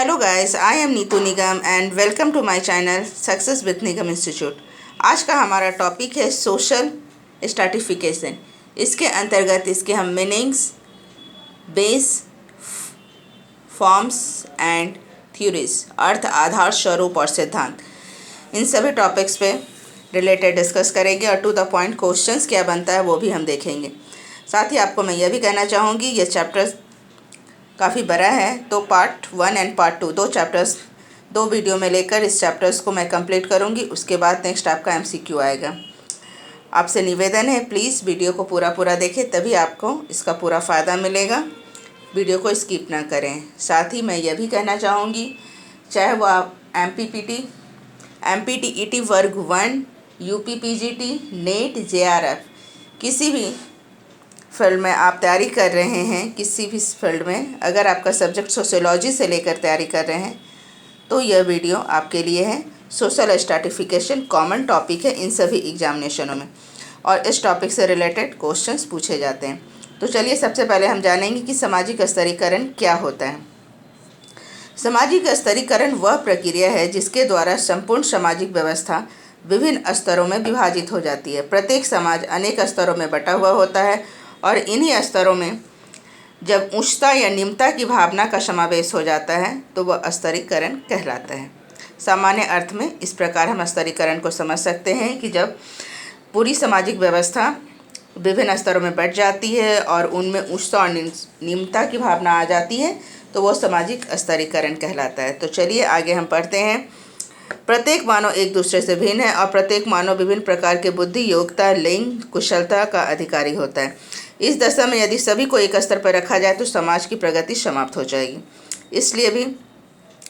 Hello guys, I am Neetu Nigam and welcome to my channel success with Nigam institute. आज का हमारा topic है social stratification. इसके अंतर्गत इसके हम meanings, base, forms and theories, अर्थ, आधार, स्वरूप और सिद्धांत, इन सभी टॉपिक्स पे रिलेटेड डिस्कस करेंगे और टू द पॉइंट क्वेश्चंस क्या बनता है वो भी हम देखेंगे। साथ ही आपको मैं यह भी कहना चाहूँगी, ये चैप्टर काफ़ी बड़ा है, तो पार्ट 1 एंड पार्ट 2 दो चैप्टर्स दो वीडियो में लेकर इस चैप्टर्स को मैं कंप्लीट करूंगी। उसके बाद नेक्स्ट आपका एमसीक्यू आएगा। आपसे निवेदन है, प्लीज़ वीडियो को पूरा देखें, तभी आपको इसका पूरा फ़ायदा मिलेगा। वीडियो को स्किप ना करें। साथ ही मैं यह भी कहना चाहूँगी, चाहे वो आप MPTET वर्ग 1, UPPGT, नेट, JRF किसी भी फील्ड में आप तैयारी कर रहे हैं, किसी भी फील्ड में अगर आपका सब्जेक्ट सोशियोलॉजी से लेकर तैयारी कर रहे हैं तो यह वीडियो आपके लिए है। सोशल स्ट्रैटिफिकेशन कॉमन टॉपिक है इन सभी एग्जामिनेशनों में और इस टॉपिक से रिलेटेड क्वेश्चंस पूछे जाते हैं। तो चलिए सबसे पहले हम जानेंगे कि सामाजिक स्तरीकरण क्या होता है। सामाजिक स्तरीकरण वह प्रक्रिया है जिसके द्वारा संपूर्ण सामाजिक व्यवस्था विभिन्न स्तरों में विभाजित हो जाती है। प्रत्येक समाज अनेक स्तरों में बटा हुआ होता है और इन्हीं स्तरों में जब उच्चता या निम्नता की भावना का समावेश हो जाता है तो वह स्तरीकरण कहलाता है। सामान्य अर्थ में इस प्रकार हम स्तरीकरण को समझ सकते हैं कि जब पूरी सामाजिक व्यवस्था विभिन्न स्तरों में बट जाती है और उनमें उच्चता और निम्नता की भावना आ जाती है तो वह सामाजिक स्तरीकरण कहलाता है। तो चलिए आगे हम पढ़ते हैं। प्रत्येक मानव एक दूसरे से भिन्न है और प्रत्येक मानव विभिन्न प्रकार के बुद्धि, योग्यता, लिंग, कुशलता का अधिकारी होता है। इस दशा में यदि सभी को एक स्तर पर रखा जाए तो समाज की प्रगति समाप्त हो जाएगी। इसलिए भी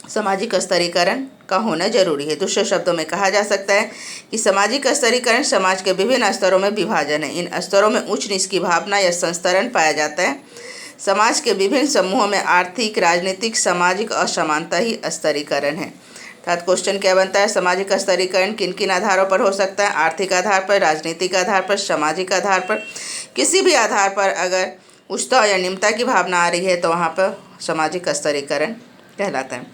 सामाजिक स्तरीकरण का होना जरूरी है। दूसरे शब्दों में कहा जा सकता है कि सामाजिक स्तरीकरण समाज के विभिन्न स्तरों में विभाजन है। इन स्तरों में उच्च नीच की भावना या संस्तरण पाया जाता है। समाज के विभिन्न समूहों में आर्थिक, राजनीतिक, सामाजिक असमानता ही स्तरीकरण है। अर्थात क्वेश्चन क्या बनता है, सामाजिक स्तरीकरण किन किन आधारों पर हो सकता है? आर्थिक आधार पर, राजनीतिक आधार पर, सामाजिक आधार पर, किसी भी आधार पर अगर उच्चता या निम्नता की भावना आ रही है तो वहाँ पर सामाजिक स्तरीकरण कहलाता है।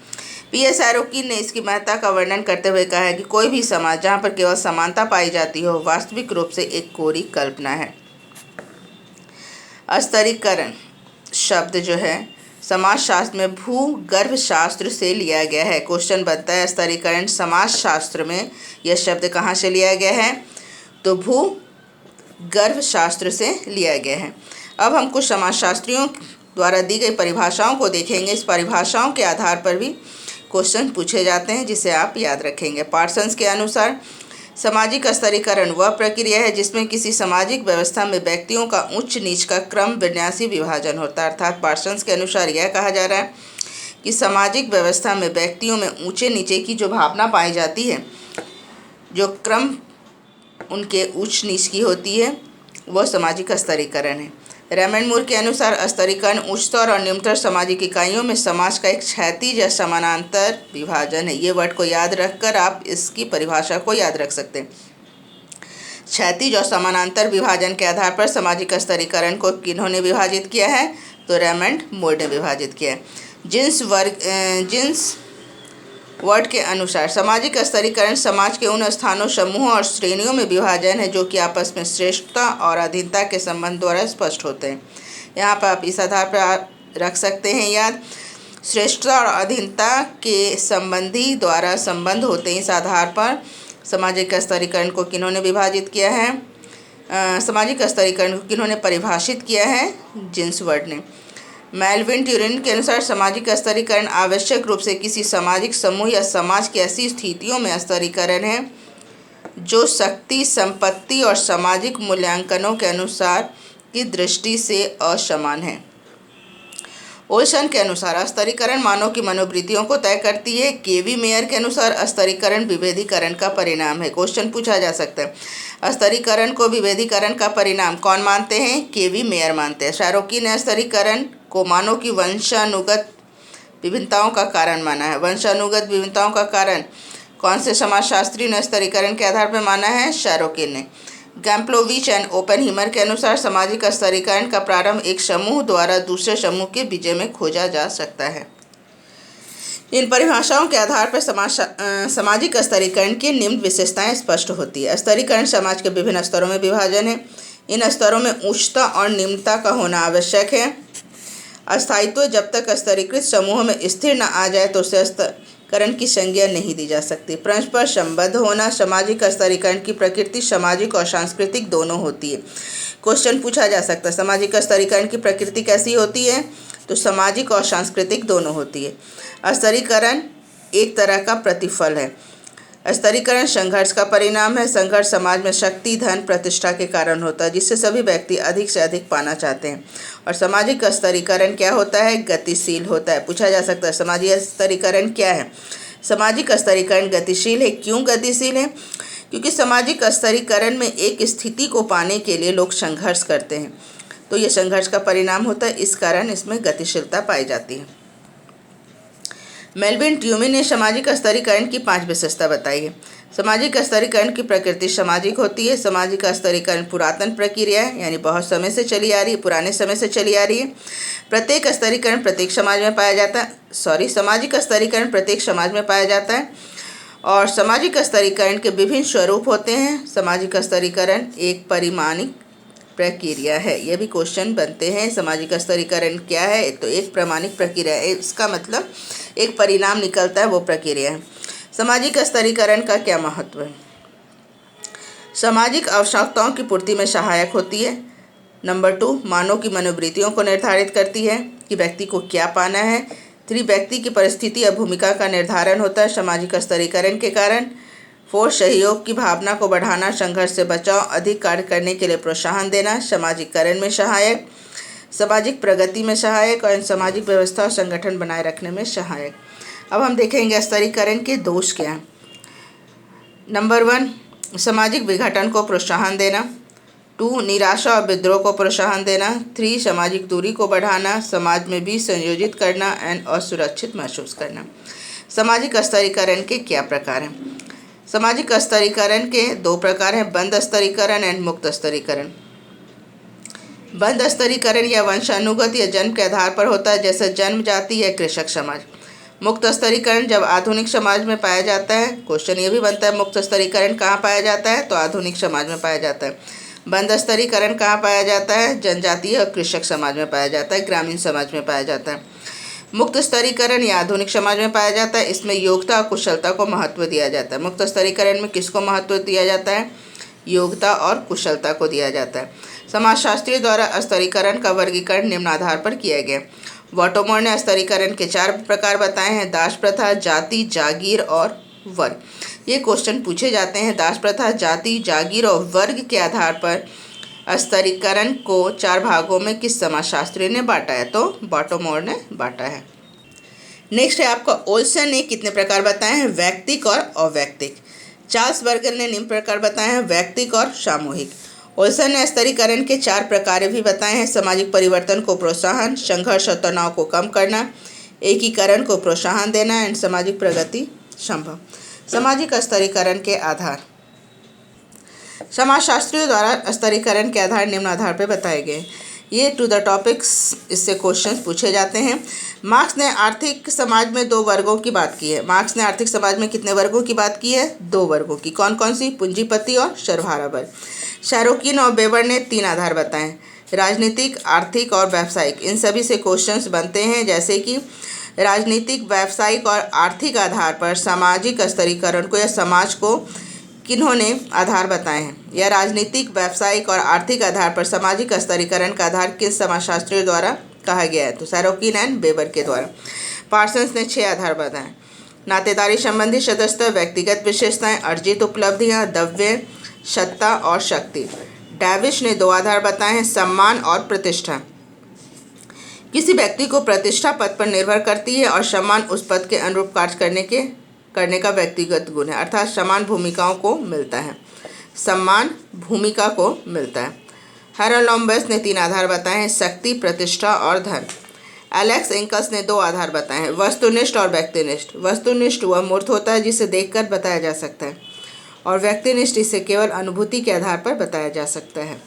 PS आरोकी ने इसकी महत्ता का वर्णन करते हुए कहा है कि कोई भी समाज जहाँ पर केवल समानता पाई जाती हो वास्तविक रूप से एक कोरी कल्पना है। स्तरीकरण शब्द जो है समाजशास्त्र में भूगर्भ शास्त्र से लिया गया है। क्वेश्चन बनता है, स्तरीकरण समाजशास्त्र में यह शब्द कहाँ से लिया गया है? तो भूगर्भ शास्त्र से लिया गया है। अब हम कुछ समाजशास्त्रियों द्वारा दी गई परिभाषाओं को देखेंगे। इस परिभाषाओं के आधार पर भी क्वेश्चन पूछे जाते हैं जिसे आप याद रखेंगे। पार्सन्स के अनुसार सामाजिक स्तरीकरण वह प्रक्रिया है जिसमें किसी सामाजिक व्यवस्था में व्यक्तियों का उच्च नीच का क्रम विन्यासी विभाजन होता है। अर्थात पार्सन्स के अनुसार यह कहा जा रहा है कि सामाजिक व्यवस्था में व्यक्तियों में ऊंचे नीचे की जो भावना पाई जाती है, जो क्रम उनके उच्च नीच की होती है, वह सामाजिक स्तरीकरण है। रेमंड मूर के अनुसार स्तरीकरण उच्चतर और निम्नतर सामाजिक इकाइयों में समाज का एक क्षैतिज या समानांतर विभाजन है। ये वर्ड को याद रखकर आप इसकी परिभाषा को याद रख सकते हैं। क्षैतिज और समानांतर विभाजन के आधार पर सामाजिक स्तरीकरण को किन्होंने विभाजित किया है? तो रेमंड मूर ने विभाजित किया है। जिन्स वर्ड के अनुसार सामाजिक स्तरीकरण समाज के उन स्थानों, समूहों और श्रेणियों में विभाजन है जो कि आपस में श्रेष्ठता और अधीनता के संबंध द्वारा स्पष्ट होते हैं। यहाँ पर आप इस आधार पर रख सकते हैं याद, श्रेष्ठता और अधीनता के संबंधी द्वारा संबंध होते हैं। इस आधार पर सामाजिक स्तरीकरण को किन्होंने विभाजित किया है? सामाजिक स्तरीकरण को किन्होंने परिभाषित किया है? जिन्स वर्ड ने। मेल्विन ट्यूरिन के अनुसार सामाजिक स्तरीकरण आवश्यक रूप से किसी सामाजिक समूह या समाज की ऐसी स्थितियों में स्तरीकरण है जो शक्ति, संपत्ति और सामाजिक मूल्यांकनों के अनुसार की दृष्टि से असमान है। ओल्सन के अनुसार स्तरीकरण मानव की मनोवृत्तियों को तय करती है। केवी मेयर के अनुसार स्तरीकरण विभेदीकरण का परिणाम है। क्वेश्चन पूछा जा सकता है, स्तरीकरण को विभेदीकरण का परिणाम कौन मानते हैं? केवी मेयर मानते हैं। शारोकी ने स्तरीकरण को मानव की वंशानुगत विभिन्नताओं का कारण माना है। वंशानुगत विभिन्नताओं का कारण कौन से समाजशास्त्री ने स्तरीकरण के आधार पर माना है? शारोकी ने। गैम्प्लोविच एंड ओपेनहीमर के अनुसार सामाजिक स्तरीकरण का प्रारंभ एक समूह द्वारा दूसरे समूह के विजय में खोजा जा सकता है। इन परिभाषाओं के आधार पर सामाजिक स्तरीकरण की निम्न विशेषताएं स्पष्ट होती है। स्तरीकरण समाज के विभिन्न स्तरों में विभाजन है। इन स्तरों में उच्चता और निम्नता का होना आवश्यक है। अस्थायित्व, जब तक स्तरीकृत समूह में स्थिर न आ जाए तो उसे स्तरीकरण की संज्ञा नहीं दी जा सकती। परस्पर संबद्ध होना, सामाजिक स्तरीकरण की प्रकृति सामाजिक और सांस्कृतिक दोनों होती है। क्वेश्चन पूछा जा सकता है सामाजिक स्तरीकरण की प्रकृति कैसी होती है, तो सामाजिक और सांस्कृतिक दोनों होती है। स्तरीकरण एक तरह का प्रतिफल है। स्तरीकरण संघर्ष का परिणाम है। संघर्ष समाज में शक्ति, धन, प्रतिष्ठा के कारण होता है, जिससे सभी व्यक्ति अधिक से अधिक पाना चाहते हैं। और सामाजिक स्तरीकरण क्या होता है, गतिशील होता है। पूछा जा सकता है सामाजिक स्तरीकरण क्या है। सामाजिक स्तरीकरण गतिशील है। क्यों गतिशील है? क्योंकि सामाजिक स्तरीकरण में एक स्थिति को पाने के लिए लोग संघर्ष करते हैं, तो ये संघर्ष का परिणाम होता है, इस कारण इसमें गतिशीलता पाई जाती है। मेल्विन ट्यूमी ने सामाजिक स्तरीकरण की 5 विशेषता बताई है। सामाजिक स्तरीकरण की प्रकृति सामाजिक होती है। सामाजिक स्तरीकरण पुरातन प्रक्रिया है, यानी बहुत समय से चली आ रही है, पुराने समय से चली आ रही है। प्रत्येक स्तरीकरण प्रत्येक समाज में पाया जाता है। सामाजिक स्तरीकरण प्रत्येक समाज में पाया जाता है। और सामाजिक स्तरीकरण के विभिन्न स्वरूप होते हैं। सामाजिक स्तरीकरण एक परिमाणिक प्रक्रिया है। ये भी क्वेश्चन बनते हैं। सामाजिक स्तरीकरण क्या है, तो एक प्रमाणिक प्रक्रिया है। इसका मतलब एक परिणाम निकलता है, वो प्रक्रिया है। सामाजिक स्तरीकरण का क्या महत्व है? सामाजिक आवश्यकताओं की पूर्ति में सहायक होती है। नंबर 2, मानव की मनोवृत्तियों को निर्धारित करती है कि व्यक्ति को क्या पाना है। 3, व्यक्ति की परिस्थिति या भूमिका का निर्धारण होता है सामाजिक स्तरीकरण के कारण। 4, सहयोग की भावना को बढ़ाना, संघर्ष से बचाव, अधिक कार्य करने के लिए प्रोत्साहन देना, सामाजिकरण में सहायक, सामाजिक प्रगति में सहायक और सामाजिक व्यवस्था और संगठन बनाए रखने में सहायक। अब हम देखेंगे स्तरीकरण के दोष क्या हैं। नंबर 1, सामाजिक विघटन को प्रोत्साहन देना। 2, निराशा और विद्रोह को प्रोत्साहन देना। 3, सामाजिक दूरी को बढ़ाना, समाज में भी संयोजित करना एंड असुरक्षित महसूस करना। सामाजिक स्तरीकरण के क्या प्रकार हैं? सामाजिक स्तरीकरण के 2 प्रकार हैं, बंद स्तरीकरण एंड मुक्त स्तरीकरण। बंद स्तरीकरण या वंशानुगत या जन्म के आधार पर होता है, जैसे जन्म जाति या कृषक समाज। मुक्त स्तरीकरण जब आधुनिक समाज में पाया जाता है। क्वेश्चन ये भी बनता है मुक्त स्तरीकरण कहाँ पाया जाता है, तो आधुनिक समाज में पाया जाता है। बंद स्तरीकरण कहाँ पाया जाता है? जनजातीय और कृषक समाज में पाया जाता है, ग्रामीण समाज में पाया जाता है। मुक्त स्तरीकरण या आधुनिक समाज में पाया जाता है। इसमें योग्यता और कुशलता को महत्व दिया जाता है। मुक्त स्तरीकरण में किसको महत्व दिया जाता है? योग्यता और कुशलता को दिया जाता है। समाजशास्त्रियों द्वारा स्तरीकरण का वर्गीकरण निम्न आधार पर किया गया। वॉटोमोर ने स्तरीकरण के 4 प्रकार बताए हैं, दास प्रथा, जाति, जागीर और वर्ग। ये क्वेश्चन पूछे जाते हैं। दास प्रथा, जाति, जागीर और वर्ग के आधार पर स्तरीकरण को 4 भागों में किस समाजशास्त्री ने बांटा है, तो वॉटोमोर ने बांटा है। नेक्स्ट है आपका ओल्सन ने कितने प्रकार बताए हैं? वैयक्तिक और अवैयक्तिक। चार्ल्स बर्गर ने निम्न प्रकार बताए हैं, वैयक्तिक और सामूहिक। ओल्सन ने स्तरीकरण के 4 प्रकार भी बताए हैं, सामाजिक परिवर्तन को प्रोत्साहन, संघर्ष और तनाव को कम करना, एकीकरण को प्रोत्साहन देना एंड सामाजिक प्रगति संभव। सामाजिक स्तरीकरण के आधार। समाजशास्त्रियों द्वारा स्तरीकरण के आधार निम्न आधार पर बताए गए। ये टू द टॉपिक्स, इससे क्वेश्चंस पूछे जाते हैं। मार्क्स ने आर्थिक समाज में 2 वर्गों की बात की है। मार्क्स ने आर्थिक समाज में कितने वर्गों की बात की है? 2 वर्गों की। कौन कौन सी? पूंजीपति और सर्वहारा वर्ग। शैरोकिन और वेबर ने 3 आधार बताए, राजनीतिक, आर्थिक और व्यावसायिक। इन सभी से क्वेश्चंस बनते हैं, जैसे कि राजनीतिक, व्यावसायिक और आर्थिक आधार पर सामाजिक स्तरीकरण को या समाज को किन्होंने आधार बताए हैं, या राजनीतिक, व्यावसायिक और आर्थिक आधार पर सामाजिक स्तरीकरण का आधार किस समाजशास्त्रियों द्वारा कहा गया है, तो शैरोकिन एंड वेबर के द्वारा। पार्सन्स ने 6 आधार बताए, नातेदारी संबंधी सदस्यता, व्यक्तिगत विशेषताएं, अर्जित उपलब्धियां, द्रव्य, सत्ता और शक्ति। डैविश ने 2 आधार बताए हैं, सम्मान और प्रतिष्ठा। किसी व्यक्ति को प्रतिष्ठा पद पर निर्भर करती है और सम्मान उस पद के अनुरूप कार्य करने का व्यक्तिगत गुण है, अर्थात समान भूमिकाओं को मिलता है, सम्मान भूमिका को मिलता है। हेरोलॉम्बस ने 3 आधार बताए हैं, शक्ति, प्रतिष्ठा और धन। एलेक्स एंकल्स ने 2 आधार बताए हैं, वस्तुनिष्ठ और व्यक्तिनिष्ठ। वस्तुनिष्ठ वह मूर्त होता है जिसे देखकर बताया जा सकता है, और व्यक्तिनिष्ठ इसे केवल अनुभूति के आधार पर बताया जा सकता है।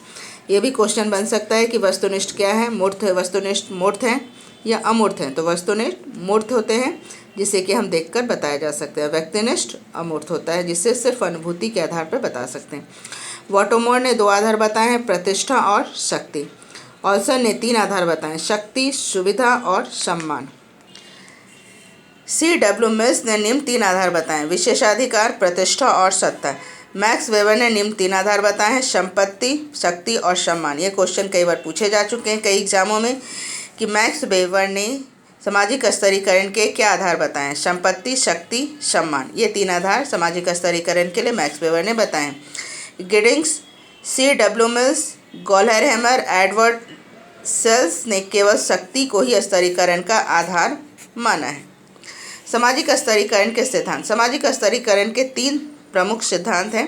ये भी क्वेश्चन बन सकता है कि वस्तुनिष्ठ क्या है, मूर्त है, वस्तुनिष्ठ मूर्त हैं या अमूर्त हैं, तो वस्तुनिष्ठ मूर्त होते हैं, जिसे कि हम देखकर बताया जा सकता है। व्यक्तिनिष्ठ अमूर्त होता है, जिसे सिर्फ अनुभूति के आधार पर बता सकते हैं। वॉटोमोर ने 2 आधार बताए हैं, प्रतिष्ठा और शक्ति। ऑल्सन ने 3 आधार बताए, शक्ति, सुविधा और सम्मान। C.W. मिल्स ने निम्न 3 आधार बताए, विशेषाधिकार, प्रतिष्ठा और सत्ता। मैक्स वेबर ने निम्न 3 आधार बताए हैं, संपत्ति, शक्ति और सम्मान। ये क्वेश्चन कई बार पूछे जा चुके हैं कई एग्जामों में कि मैक्स वेबर ने सामाजिक स्तरीकरण के क्या आधार बताए हैं, संपत्ति, शक्ति, सम्मान। ये 3 आधार सामाजिक स्तरीकरण के लिए मैक्स वेबर ने बताए हैं। Giddings, C.W. Mills, Goldhammer, Edward Shils ने केवल शक्ति को ही स्तरीकरण का आधार माना है। सामाजिक स्तरीकरण के सिद्धांत। सामाजिक स्तरीकरण के 3 प्रमुख सिद्धांत हैं,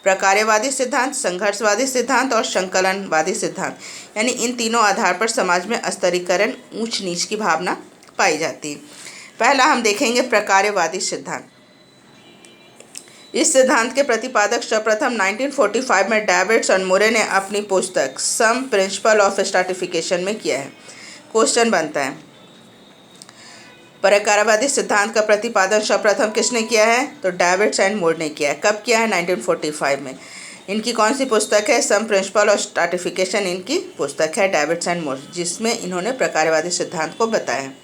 प्रकार्यवादी सिद्धांत, संघर्षवादी सिद्धांत और संकलनवादी सिद्धांत। यानी इन तीनों आधार पर समाज में स्तरीकरण, ऊंच नीच की भावना पाई जाती है। पहला हम देखेंगे प्रकार्यवादी सिद्धांत। इस सिद्धांत के प्रतिपादक सर्वप्रथम 1945 में डेविड्स और मुरे ने अपनी पुस्तक सम प्रिंसिपल ऑफ स्ट्रैटिफिकेशन में किया है। क्वेश्चन बनता है, प्रकार्यवादी सिद्धांत का प्रतिपादन सर्वप्रथम किसने किया है? तो डेविड्स एंड मूर ने किया है। कब किया है? 1945 में। इनकी कौन सी पुस्तक है? सम प्रिंसिपल ऑफ स्ट्रैटिफिकेशन इनकी पुस्तक है, डेविड्स एंड मूर, जिसमें इन्होंने प्रकार्यवादी सिद्धांत को बताया है।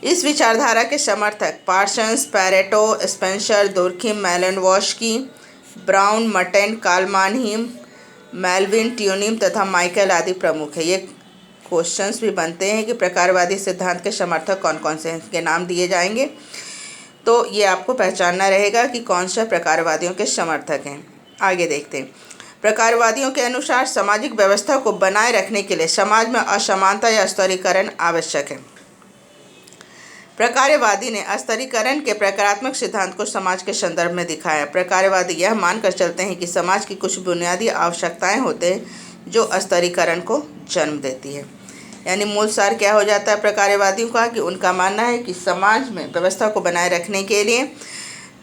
इस विचारधारा के समर्थक Parsons, Pareto, Spencer, Durkheim, Malinowski, Brown, Merton, Karl Mannheim, Melvin, Tumin तथा माइकल आदि प्रमुख है। ये क्वेश्चंस भी बनते हैं कि प्रकारवादी सिद्धांत के समर्थक कौन कौन से हैं, इनके नाम दिए जाएंगे। तो ये आपको पहचानना रहेगा कि कौन सा प्रकारवादियों के समर्थक हैं। आगे देखते हैं। प्रकारवादियों के अनुसार सामाजिक व्यवस्था को बनाए रखने के लिए समाज में असमानता या स्तरीकरण आवश्यक है। प्रकार्यवादी ने स्तरीकरण के प्रकारात्मक सिद्धांत को समाज के संदर्भ में दिखाया। प्रकार्यवादी यह मानकर चलते हैं कि समाज की कुछ बुनियादी आवश्यकताएं होते हैं जो स्तरीकरण को जन्म देती है। यानी मूल सार क्या हो जाता है प्रकार्यवादियों का, कि उनका मानना है कि समाज में व्यवस्था को बनाए रखने के लिए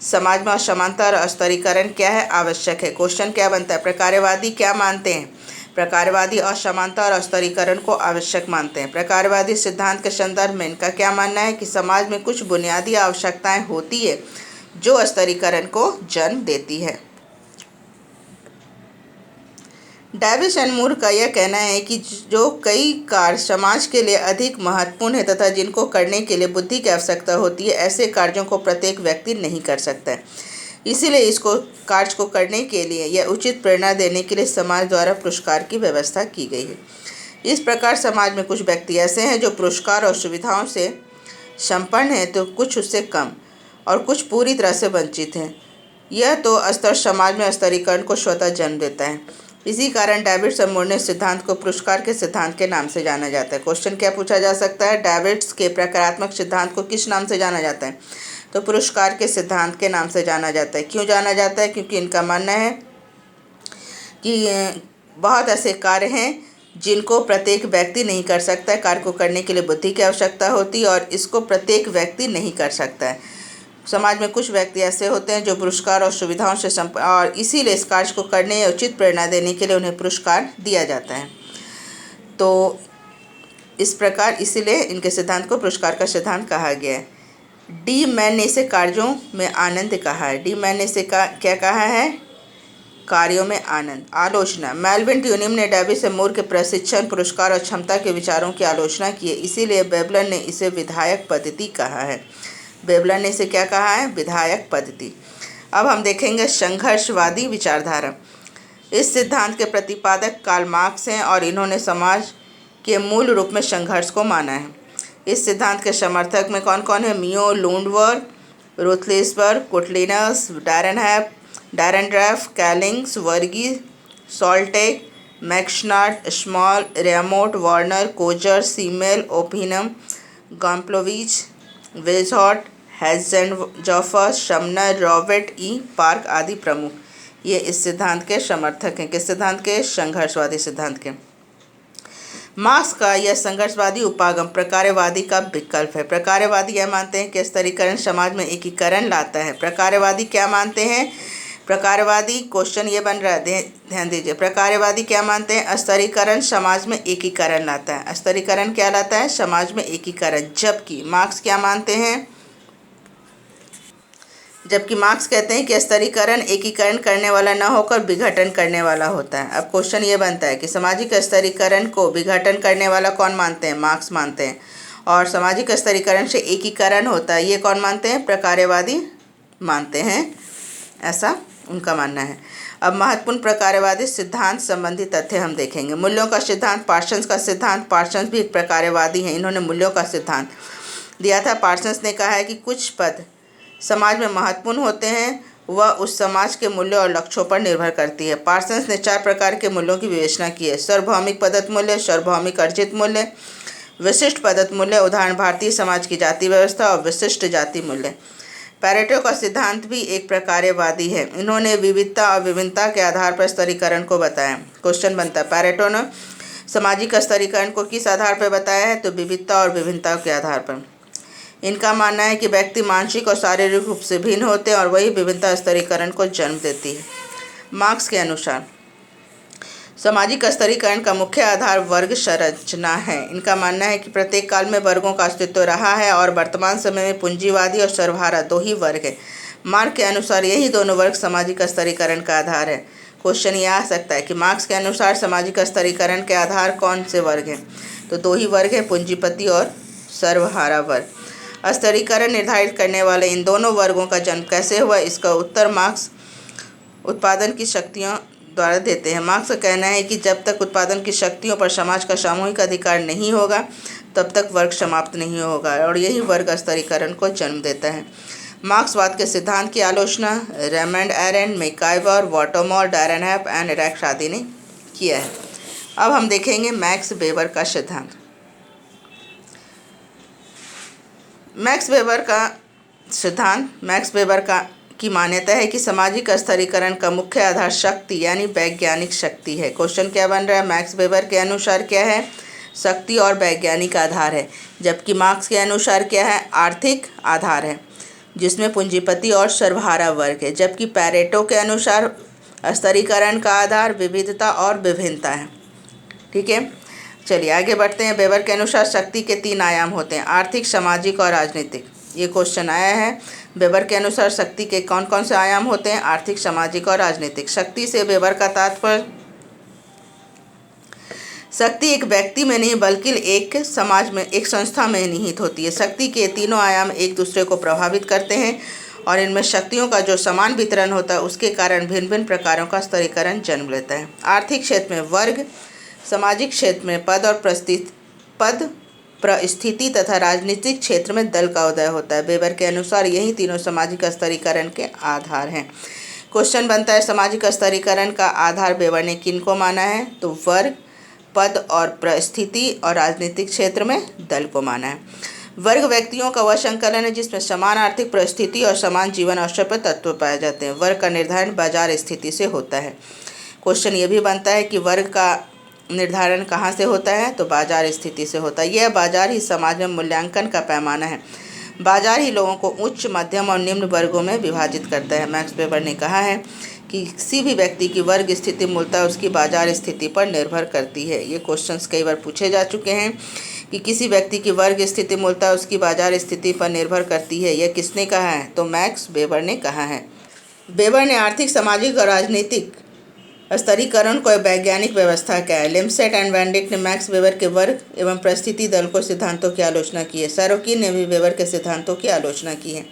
समाज में असमानता और स्तरीकरण क्या है, आवश्यक है। क्वेश्चन क्या बनता है, प्रकार्यवादी क्या मानते हैं? प्रकारवादी असमानता और स्तरीकरण को आवश्यक मानते हैं। प्रकारवादी सिद्धांत के संदर्भ में इनका क्या मानना है कि समाज में कुछ बुनियादी आवश्यकताएं होती है जो स्तरीकरण को जन्म देती है। डेविस एंड मूर का यह कहना है कि जो कई कार्य समाज के लिए अधिक महत्वपूर्ण है तथा जिनको करने के लिए बुद्धि की आवश्यकता होती है, ऐसे कार्यों को प्रत्येक व्यक्ति नहीं कर सकता है। इसीलिए इसको कार्य को करने के लिए या उचित प्रेरणा देने के लिए समाज द्वारा पुरस्कार की व्यवस्था की गई है। इस प्रकार समाज में कुछ व्यक्ति ऐसे हैं जो पुरस्कार और सुविधाओं से संपन्न हैं, तो कुछ उससे कम और कुछ पूरी तरह से वंचित हैं। यह तो स्तर समाज में स्तरीकरण को स्वतः जन्म देता है। इसी कारण डेविड्स और मूर ने सिद्धांत को पुरस्कार के सिद्धांत के नाम से जाना जाता है। क्वेश्चन क्या पूछा जा सकता है, डेविड्स के प्रकारात्मक सिद्धांत को किस नाम से जाना जाता है? तो पुरस्कार के सिद्धांत के नाम से जाना जाता है। क्यों जाना जाता है? क्योंकि इनका मानना है कि बहुत ऐसे कार्य हैं जिनको प्रत्येक व्यक्ति नहीं कर सकता है। कार्य को करने के लिए बुद्धि की आवश्यकता होती है और इसको प्रत्येक व्यक्ति नहीं कर सकता है। समाज में कुछ व्यक्ति ऐसे होते हैं जो पुरस्कार और सुविधाओं से और इसीलिए इस कार्य को करने या उचित प्रेरणा देने के लिए उन्हें पुरस्कार दिया जाता है। तो इस प्रकार इसीलिए इनके सिद्धांत को पुरस्कार का सिद्धांत कहा गया है। डी मैन ने इसे कार्यों में आनंद कहा है। डी मैन ने इसे क्या कहा है? कार्यों में आनंद। आलोचना। मेल्विन ट्यूनिम ने डेविस और मूर के प्रशिक्षण, पुरस्कार और क्षमता के विचारों की आलोचना की है। इसीलिए वेबलर ने इसे विधायक पद्धति कहा है। वेबलर ने इसे क्या कहा है? विधायक पद्धति। अब हम देखेंगे संघर्षवादी विचारधारा। इस सिद्धांत के प्रतिपादक कार्ल मार्क्स हैं और इन्होंने समाज के मूल रूप में संघर्ष को माना है। इस सिद्धांत के समर्थक में कौन कौन है? मियो, लुंडवर्ग, रुथलेसबर्ग, कुटलिनस, डायरनड्रैफ, कैलिंग्स, वर्गी, सॉल्टेक, मैक्शनार्ड, स्मॉल, रेमोट, वार्नर, कोजर, सीमेल, ओपिनम, गॉम्प्लोविच, वेजहॉट, हेज़ेनजॉफर, शमनर, रॉबर्ट ई. पार्क आदि प्रमुख ये इस सिद्धांत के समर्थक हैं। किस सिद्धांत के? संघर्षवादी सिद्धांत के। मार्क्स का यह संघर्षवादी उपागम प्रकार्यवादी का विकल्प है। प्रकार्यवादी यह मानते हैं कि स्तरीकरण समाज में एकीकरण लाता है। प्रकार्यवादी क्या मानते हैं? प्रकार्यवादी क्वेश्चन ये बन रहा है, ध्यान दीजिए। प्रकार्यवादी क्या मानते हैं? स्तरीकरण समाज में एकीकरण लाता है। स्तरीकरण क्या लाता है? समाज में एकीकरण। जबकि मार्क्स क्या मानते हैं? जबकि मार्क्स कहते हैं कि स्तरीकरण एकीकरण करने वाला न होकर विघटन करने वाला होता है। अब क्वेश्चन ये बनता है कि सामाजिक स्तरीकरण को विघटन करने वाला कौन मानते हैं? मार्क्स मानते हैं। और सामाजिक स्तरीकरण से एकीकरण होता है, ये कौन मानते हैं? प्रकार्यवादी मानते हैं, ऐसा उनका मानना है। अब महत्वपूर्ण प्रकार्यवादी सिद्धांत संबंधी तथ्य हम देखेंगे। मूल्यों का सिद्धांत, पार्सन्स का सिद्धांत। पार्सन्स भी एक प्रकार्यवादी हैं, इन्होंने मूल्यों का सिद्धांत दिया था। पार्सन्स ने कहा है कि कुछ पद समाज में महत्वपूर्ण होते हैं, वह उस समाज के मूल्यों और लक्ष्यों पर निर्भर करती है। पार्सन्स ने 4 प्रकार के मूल्यों की विवेचना की है: सार्वभौमिक पदत्व मूल्य, सार्वभौमिक अर्जित मूल्य, विशिष्ट पदत्व मूल्य, उदाहरण भारतीय समाज की जाति व्यवस्था, और विशिष्ट जाति मूल्य। पैरेटो का सिद्धांत भी एक प्रकार्यवादी है, इन्होंने विविधता और विभिन्नता के आधार पर स्तरीकरण को बताया। क्वेश्चन बनता है, पैरेटो ने सामाजिक स्तरीकरण को किस आधार पर बताया है? तो विविधता और विभिन्नता के आधार पर। इनका मानना है कि व्यक्ति मानसिक और शारीरिक रूप से भिन्न होते हैं और वही विभिन्नता स्तरीकरण को जन्म देती है। मार्क्स के अनुसार सामाजिक स्तरीकरण का मुख्य आधार वर्ग संरचना है। इनका मानना है कि प्रत्येक काल में वर्गों का अस्तित्व रहा है और वर्तमान समय में पूंजीवादी और सर्वहारा 2 ही वर्ग है। मार्क्स के अनुसार यही दोनों वर्ग सामाजिक स्तरीकरण का आधार है। क्वेश्चन ये आ सकता है कि मार्क्स के अनुसार सामाजिक स्तरीकरण के आधार कौन से वर्ग हैं? तो 2 ही वर्ग है, पूंजीपति और सर्वहारा वर्ग। स्तरीकरण निर्धारित करने वाले इन दोनों वर्गों का जन्म कैसे हुआ? इसका उत्तर मार्क्स उत्पादन की शक्तियों द्वारा देते हैं। मार्क्स का कहना है कि जब तक उत्पादन की शक्तियों पर समाज का सामूहिक अधिकार नहीं होगा तब तक वर्ग समाप्त नहीं होगा, और यही वर्ग स्तरीकरण को जन्म देता है। मार्क्सवाद के सिद्धांत की आलोचना Raymond Aron, MacIver, Bottomore, Dahrendorf and Rex आदि ने किया है। अब हम देखेंगे मैक्स वेबर का सिद्धांत। मैक्स वेबर का सिद्धांत, मैक्स वेबर की मान्यता है कि सामाजिक स्तरीकरण का मुख्य आधार शक्ति यानी वैज्ञानिक शक्ति है। क्वेश्चन क्या बन रहा है? मैक्स वेबर के अनुसार क्या है? शक्ति और वैज्ञानिक आधार है। जबकि मार्क्स के अनुसार क्या है? आर्थिक आधार है, जिसमें पूंजीपति और सर्वहारा वर्ग है। जबकि पैरेटो के अनुसार स्तरीकरण का आधार विविधता और विभिन्नता है। ठीक है, चलिए आगे बढ़ते हैं। वेबर के अनुसार शक्ति के 3 आयाम होते हैं: आर्थिक, सामाजिक और राजनीतिक। ये क्वेश्चन आया है। वेबर के अनुसार शक्ति के कौन कौन से आयाम होते हैं? आर्थिक, सामाजिक और राजनीतिक। शक्ति से वेबर का तात्पर्य शक्ति एक व्यक्ति में नहीं बल्कि एक समाज में, एक संस्था में निहित होती है। शक्ति के तीनों आयाम एक दूसरे को प्रभावित करते हैं और इनमें शक्तियों का जो समान वितरण होता है उसके कारण भिन्न भिन्न प्रकारों का स्तरीकरण जन्म लेता है। आर्थिक क्षेत्र में वर्ग, सामाजिक क्षेत्र में पद और परिस्थिति तथा राजनीतिक क्षेत्र में दल का उदय होता है। वेबर के अनुसार यही तीनों सामाजिक स्तरीकरण के आधार हैं। क्वेश्चन बनता है, सामाजिक स्तरीकरण का आधार वेबर ने किनको माना है? तो वर्ग, पद और परिस्थिति और राजनीतिक क्षेत्र में दल को माना है। वर्ग व्यक्तियों का वह संकलन है जिसमें समान आर्थिक परिस्थिति और समान जीवन अवसर पर तत्व पाए जाते हैं। वर्ग का निर्धारण बाजार स्थिति से होता है। क्वेश्चन ये भी बनता है कि वर्ग का निर्धारण कहाँ से होता है? तो बाजार स्थिति से होता है। यह बाजार ही समाज में मूल्यांकन का पैमाना है। बाजार ही लोगों को उच्च, मध्यम और निम्न वर्गों में विभाजित करता है। मैक्स वेबर ने कहा है कि किसी भी व्यक्ति की वर्ग स्थिति मूलतः उसकी बाजार स्थिति पर निर्भर करती है। ये क्वेश्चंस कई बार पूछे जा चुके हैं कि किसी व्यक्ति की वर्ग स्थिति मूलतः उसकी बाजार स्थिति पर निर्भर करती है। यह किसने कहा है? तो मैक्स वेबर ने कहा है। वेबर ने आर्थिक, सामाजिक और राजनीतिक स्तरीकरण को एक वैज्ञानिक व्यवस्था कहा है। लिमसेट एंड वैंडिक ने मैक्स वेबर के वर्ग एवं परिस्थिति दल को सिद्धांतों की आलोचना की है। सरोकिन ने भी वेबर के सिद्धांतों की आलोचना की है।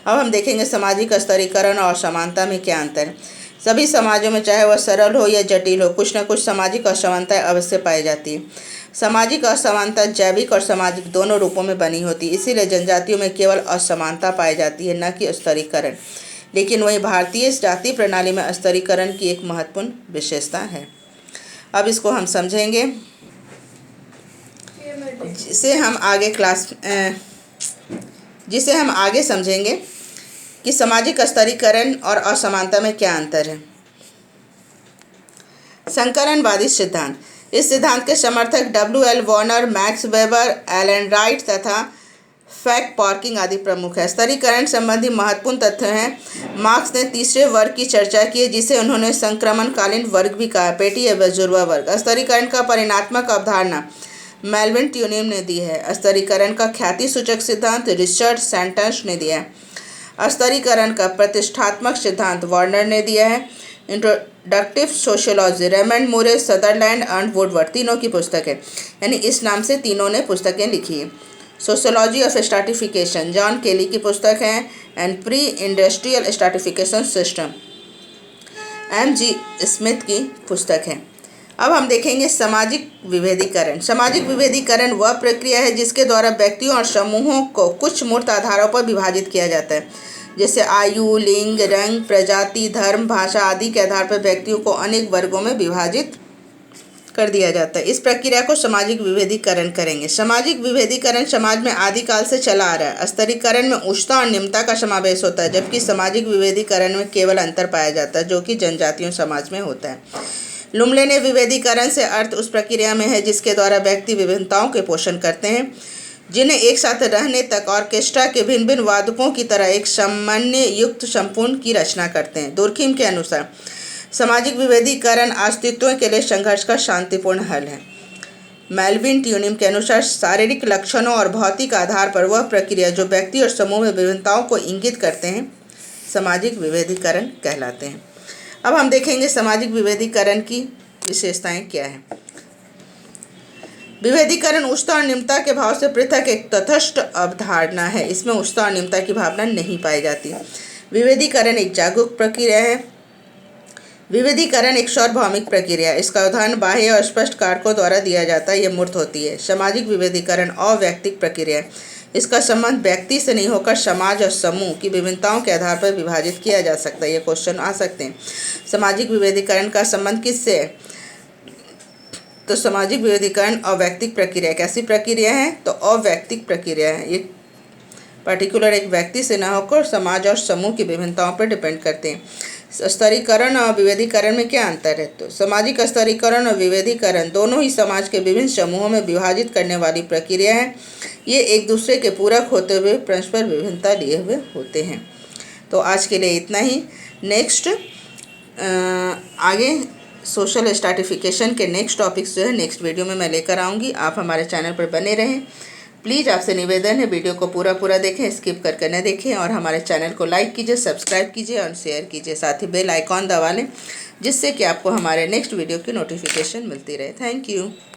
अब हम देखेंगे सामाजिक स्तरीकरण और समानता में क्या अंतर है। सभी समाजों में, चाहे वह सरल हो या जटिल हो, कुछ न कुछ सामाजिक असमानताएं अवश्य पाई जाती है। सामाजिक असमानता जैविक और सामाजिक दोनों रूपों में बनी होती है, इसीलिए जनजातियों में केवल असमानता पाई जाती है, न कि स्तरीकरण। लेकिन वही भारतीय जाति प्रणाली में स्तरीकरण की एक महत्वपूर्ण विशेषता है। अब इसको हम समझेंगे, जिसे हम आगे समझेंगे कि सामाजिक स्तरीकरण और असमानता में क्या अंतर है। संकलनवादी सिद्धांत। इस सिद्धांत के समर्थक W.L. Warner, Max Weber, Alan Wright तथा फैक्ट पार्किंग आदि प्रमुख है। स्तरीकरण संबंधी महत्वपूर्ण तथ्य हैं। मार्क्स ने तीसरे वर्ग की चर्चा की है, जिसे उन्होंने संक्रमणकालीन वर्ग भी कहा, पेटी या बेजुर्वा वर्ग। स्तरीकरण का परिणात्मक अवधारणा मेल्विन ट्यूनिम ने दी है। स्तरीकरण का ख्याति सूचक सिद्धांत रिचर्ड सेंटन्स ने दिया है। स्तरीकरण का प्रतिष्ठात्मक सिद्धांत वार्नर ने दिया है। Introductory sociology Raymond Morris, Sutherland and Woodward, तीनों की पुस्तक है, यानी इस नाम से तीनों ने पुस्तकें लिखी है। सोशियोलॉजी ऑफ स्ट्रैटिफिकेशन जॉन केली की पुस्तक है। And pre industrial stratification system M.G. Smith की पुस्तक है। अब हम देखेंगे सामाजिक विभेदीकरण। सामाजिक विभेदीकरण वह प्रक्रिया है जिसके द्वारा व्यक्तियों और समूहों को कुछ मूर्त आधारों पर विभाजित किया जाता है, जैसे आयु, लिंग, रंग, प्रजाति, धर्म, भाषा आदि के आधार पर व्यक्तियों को अनेक वर्गों में विभाजित कर दिया जाता है। इस प्रक्रिया को सामाजिक विभेदीकरण करेंगे। सामाजिक विभेदीकरण समाज में आदिकाल से चला आ रहा है। स्तरीकरण में उच्चता और निम्नता का समावेश होता है, जबकि सामाजिक विभेदीकरण में केवल अंतर पाया जाता है जो कि जनजातियों समाज में होता है। लुमले ने विभेदीकरण से अर्थ उस प्रक्रिया में है जिसके द्वारा व्यक्ति विभिन्नताओं के पोषण करते हैं, जिन्हें एक साथ रहने तक ऑर्केस्ट्रा के भिन्न भिन्न वादकों की तरह एक समन्वय युक्त संपूर्ण की रचना करते हैं। दुर्खिम के अनुसार सामाजिक विभेदीकरण अस्तित्व के लिए संघर्ष का शांतिपूर्ण हल है। मेल्विन ट्यूनिम के अनुसार शारीरिक लक्षणों और भौतिक आधार पर वह प्रक्रिया जो व्यक्ति और समूह में विभिन्नताओं को इंगित करते हैं सामाजिक विभेदीकरण कहलाते हैं। अब हम देखेंगे सामाजिक विभेदीकरण की विशेषताएं क्या है। विभेदीकरण उच्चता और निम्नता के भाव से पृथक एक तटस्थ अवधारणा है। इसमें उच्चता और निम्नता की भावना नहीं पाई जाती। विभेदीकरण एक जागरूक प्रक्रिया है। विभेदीकरण एक सार्वभौमिक प्रक्रिया है। इसका उदाहरण बाह्य और स्पष्ट कारकों द्वारा दिया जाता है, यह मूर्त होती है। सामाजिक विभेदीकरण अवैयक्तिक प्रक्रिया है। इसका संबंध व्यक्ति से नहीं होकर समाज और समूह की विभिन्नताओं के आधार पर विभाजित किया जा सकता है। ये क्वेश्चन आ सकते हैं। सामाजिक विभेदीकरण का संबंध किससे है? तो सामाजिक विभेदीकरण अवैयक्तिक प्रक्रिया। कैसी प्रक्रिया है? तो अवैयक्तिक प्रक्रिया है। ये पर्टिकुलर एक व्यक्ति से न होकर समाज और समूह की विभिन्नताओं पर डिपेंड करते हैं। स्तरीकरण और विभेदीकरण में क्या अंतर है? तो सामाजिक स्तरीकरण और विभेदीकरण दोनों ही समाज के विभिन्न समूहों में विभाजित करने वाली प्रक्रिया है। ये एक दूसरे के पूरक होते हुए परस्पर विभिन्नता लिए हुए होते हैं। तो आज के लिए इतना ही। नेक्स्ट आगे सोशल स्ट्रैटिफिकेशन के नेक्स्ट टॉपिक्स जो है नेक्स्ट वीडियो में मैं लेकर आऊँगी। आप हमारे चैनल पर बने रहें। प्लीज़ आपसे निवेदन है वीडियो को पूरा देखें, स्किप करके न देखें, और हमारे चैनल को लाइक कीजिए, सब्सक्राइब कीजिए और शेयर कीजिए। साथ ही बेल आइकॉन दबा लें जिससे कि आपको हमारे नेक्स्ट वीडियो की नोटिफिकेशन मिलती रहे। Thank you.